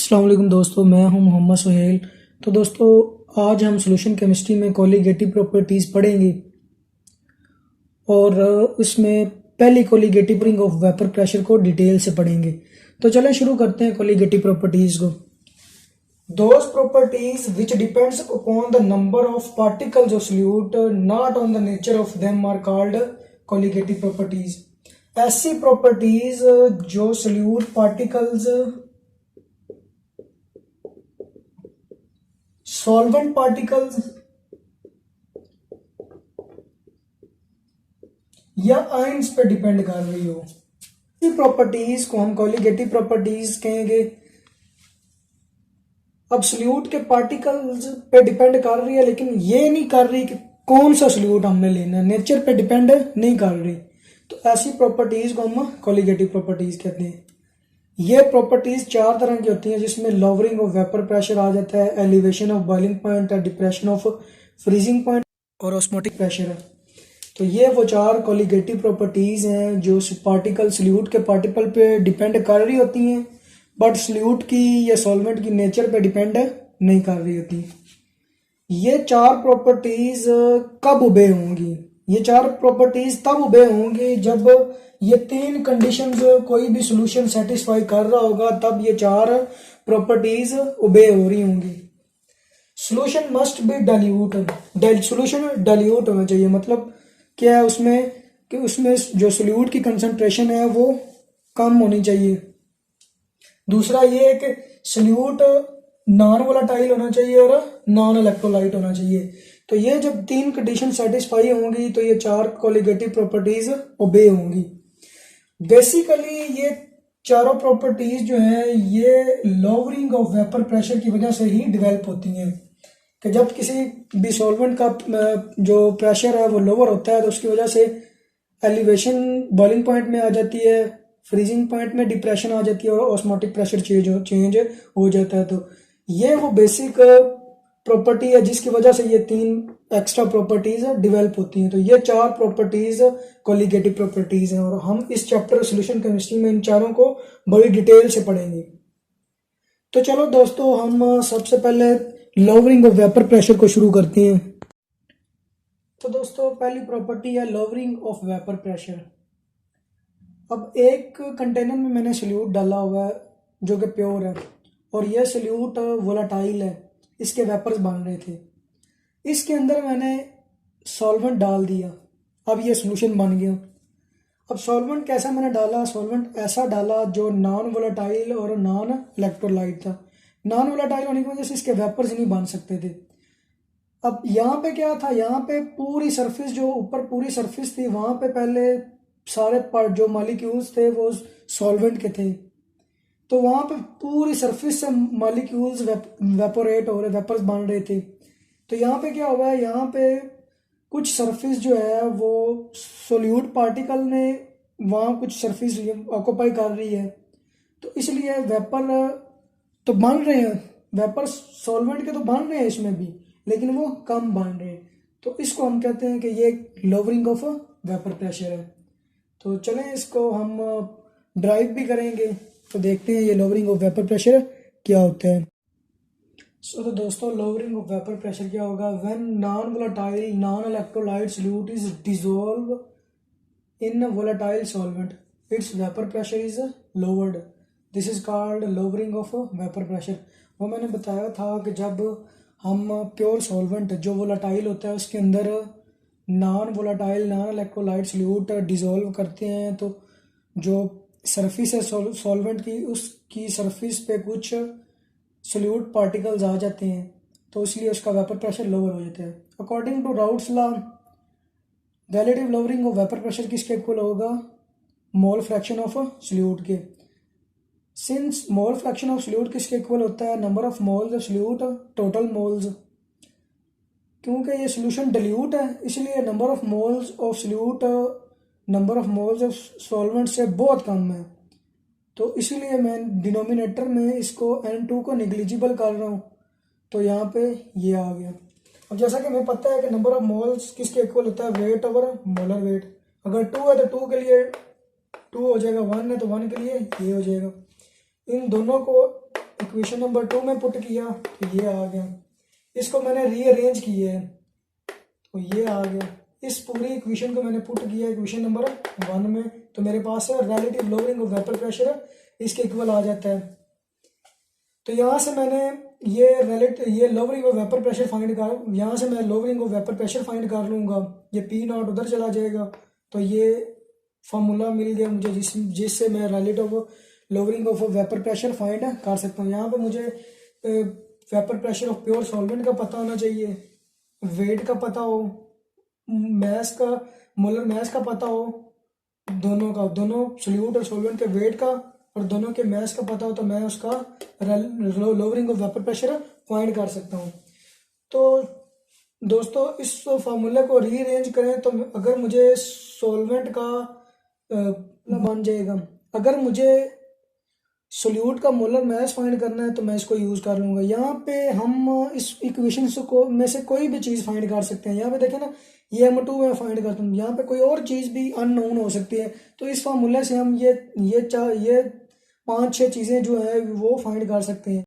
अस्सलाम वालेकुम दोस्तों, मैं हूं मोहम्मद सुहेल। तो दोस्तों, आज हम सॉल्यूशन केमिस्ट्री में कोलिगेटिव प्रॉपर्टीज़ पढ़ेंगे और उसमें पहली colligative ring of vapour pressure को डिटेल से पढ़ेंगे। तो चलें शुरू करते हैं कोलिगेटिव प्रॉपर्टीज़ को। Those properties which depends upon the number of particles of solute not on the nature of them are called colligative properties. ऐसी प्रॉपर्टीज जो सॉल्यूट पार्टिकल्स, सॉल्वेंट पार्टिकल्स या आयंस पे डिपेंड कर रही हो, इसी प्रॉपर्टीज को हम कोलिगेटिव प्रॉपर्टीज कहेंगे। अब सॉल्यूट के पार्टिकल्स पे डिपेंड कर रही है, लेकिन ये नहीं कर रही कि कौन सा सॉल्यूट हमने लेना है, नेचर पे डिपेंड नहीं कर रही। तो ऐसी प्रॉपर्टीज को हम कोलिगेटिव प्रॉपर्टीज कहते हैं। ये प्रॉपर्टीज चार तरह की होती हैं, जिसमें लोवरिंग ऑफ वेपर प्रेशर आ जाता है, एलिवेशन ऑफ बॉइलिंग पॉइंट है, डिप्रेशन ऑफ फ्रीजिंग पॉइंट और ऑस्मोटिक प्रेशर है। तो ये वो चार कोलिगेटिव प्रॉपर्टीज हैं जो पार्टिकल सॉल्यूट के पार्टिकल पे डिपेंड कर रही होती हैं, बट सॉल्यूट की या सॉल्वेंट की नेचर पे डिपेंड नहीं कर रही होती। ये चार प्रॉपर्टीज कब उबे होंगी? ये चार प्रॉपर्टीज तब उबे होंगी जब ये तीन कंडीशंस कोई भी सॉल्यूशन सेटिस्फाई कर रहा होगा, तब ये चार प्रॉपर्टीज उबे हो रही होंगी। Solution must be dilute, solution dilute होना चाहिए। मतलब क्या है उसमें कि उसमें जो सॉल्यूट की कंसंट्रेशन है वो कम होनी चाहिए। दूसरा ये है कि सॉल्यूट नॉन वोलेटाइल होना चाहिए और नॉन इलेक्ट्रोलाइट होना चाहिए। तो ये जब तीन कंडीशन सेटिस्फाई होंगी तो ये चार कोलिगेटिव प्रॉपर्टीज ओबे होंगी। बेसिकली ये चारों प्रॉपर्टीज जो हैं ये लोवरिंग ऑफ वेपर प्रेशर की वजह से ही डेवलप होती हैं। कि जब किसी भी सॉल्वेंट का जो प्रेशर है वो लोअर होता है तो उसकी वजह से एलिवेशन बॉइलिंग पॉइंट में आ जाती है, फ्रीजिंग पॉइंट में डिप्रेशन आ जाती है और ऑस्मोटिक प्रेशर चेंज हो जाता है। तो ये वो बेसिक प्रॉपर्टी है जिसकी वजह से ये तीन एक्स्ट्रा प्रॉपर्टीज डेवलप होती हैं। तो ये चार प्रॉपर्टीज कोलिगेटिव प्रॉपर्टीज हैं और हम इस चैप्टर सॉल्यूशन केमिस्ट्री में इन चारों को बड़ी डिटेल से पढ़ेंगे। तो चलो दोस्तों, हम सबसे पहले लोवरिंग ऑफ वेपर प्रेशर को शुरू करते हैं। तो दोस्तों, पहली प्रॉपर्टी है लोवरिंग ऑफ वेपर प्रेशर। अब एक कंटेनर में मैंने सॉल्यूट डाला हुआ है जो कि प्योर है और यह सॉल्यूट वोलेटाइल है, इसके वेपर्स बन रहे थे। इसके अंदर मैंने सॉल्वेंट डाल दिया, अब ये सॉल्यूशन बन गया। अब सॉल्वेंट कैसा मैंने डाला? सॉल्वेंट ऐसा डाला जो नॉन वोलेटाइल और नॉन इलेक्ट्रोलाइट था। नॉन वोलेटाइल होने की वजह से इसके वेपर्स नहीं बन सकते थे। अब यहाँ पे क्या था, यहाँ पे पूरी सरफेस, जो ऊपर पूरी सरफेस थी, वहां पे पहले सारे पर जो मॉलिक्यूल्स थे वो सॉल्वेंट के थे। तो वहां पे पूरी सरफेस से मॉलिक्यूल्स वेपोरेट हो रहे, वेपर्स बन रहे थे। तो यहाँ पे क्या हुआ है, यहाँ पे कुछ सरफेस जो है वो सोल्यूट पार्टिकल ने वहाँ कुछ सरफेस ऑक्यूपाई कर रही है, तो इसलिए वेपर तो बन रहे हैं, वेपर सॉल्वेंट के तो बन रहे हैं इसमें भी, लेकिन वो कम बन रहे हैं। तो इसको हम कहते हैं कि ये लोवरिंग ऑफ वेपर प्रेशर है। तो चलें इसको हम ड्राइव भी करेंगे तो देखते हैं ये लोवरिंग ऑफ वेपर प्रेशर क्या होता है। तो दोस्तों, लोवरिंग ऑफ वेपर प्रेशर क्या होगा? When non volatile non electrolyte solute is dissolve in volatile solvent, it's vapour pressure is lowered, this is called lowering of vapour pressure. वो मैंने बताया था कि जब हम प्योर सॉल्वेंट जो वोलेटाइल होता है उसके अंदर non volatile non electrolyte solute dissolve करते हैं, तो जो सरफेस है सॉल्वेंट की, उसकी सरफेस पे कुछ सॉल्यूट पार्टिकल्स आ जाते हैं, तो इसलिए उसका वेपर प्रेशर लोअर हो जाता है। According to Raoult's law, relative lowering of vapour pressure किसके इक्वल होगा? मोल फ्रैक्शन ऑफ सॉल्यूट के। Since mole fraction of solute किसके इक्वल होता है? Number of moles of solute total moles. क्योंकि ये सॉल्यूशन डाइल्यूट है इसलिए number of moles of solute number of moles of solvent से बहुत कम है, तो इसीलिए मैं डिनोमिनेटर में इसको N2 को निग्लिजिबल कर रहा हूँ। तो यहाँ पे ये आ गया। अब जैसा कि हमें पता है कि नंबर ऑफ मोल्स किसके इक्वल होता है? Weight over molar weight. अगर 2 है तो 2 के लिए 2 हो जाएगा, 1 है तो 1 के लिए ये हो जाएगा। इन दोनों को इक्वेशन नंबर 2 में पुट किया तो ये आ गया, इसको मैंने रीअरेंज किया है तो ये आ गया। इस पूरी इक्वेशन को मैंने पुट किया इक्वेशन नंबर 1 में, तो मेरे पास relative lowering of vapour pressure इसके इक्वल आ जाता है। तो यहाँ से मैंने ये lowering of vapour pressure find कर, यहाँ से मैं lowering of vapour pressure find कर लूँगा, ये पी नॉट उधर चला जाएगा, तो ये फार्मूला मिल गया मुझे जिससे मैं relative lowering of vapour pressure find कर सकता हूँ। यहाँ पे मुझे vapour pressure of pure solvent का पता होना चाहिए, वेट का पता हो, मैस का मोलर मैस का पता हो, दोनों सोल्यूट और सॉल्वेंट के वेट का और दोनों के मैस का पता हो, तो मैं उसका lowering of vapour pressure find कर सकता हूँ। तो दोस्तों इस फार्मूले को रीअरेंज करें तो अगर मुझे सॉल्वेंट का बन जाएगा, अगर मुझे सोल्यूट का मोलर मैस फाइंड करना है तो मैं इसको यूज़ कर लूँगा। यहाँ पे हम इस इक्वेशन को में से कोई भी चीज़ फाइंड कर सकते हैं। यहाँ पे देखें ना, ये M2 में फाइंड करता हूँ, यहाँ पे कोई और चीज़ भी अननोन हो सकती है, तो इस फार्मूले से हम ये 5-6 चीज़ें जो है वो फाइंड कर सकते हैं।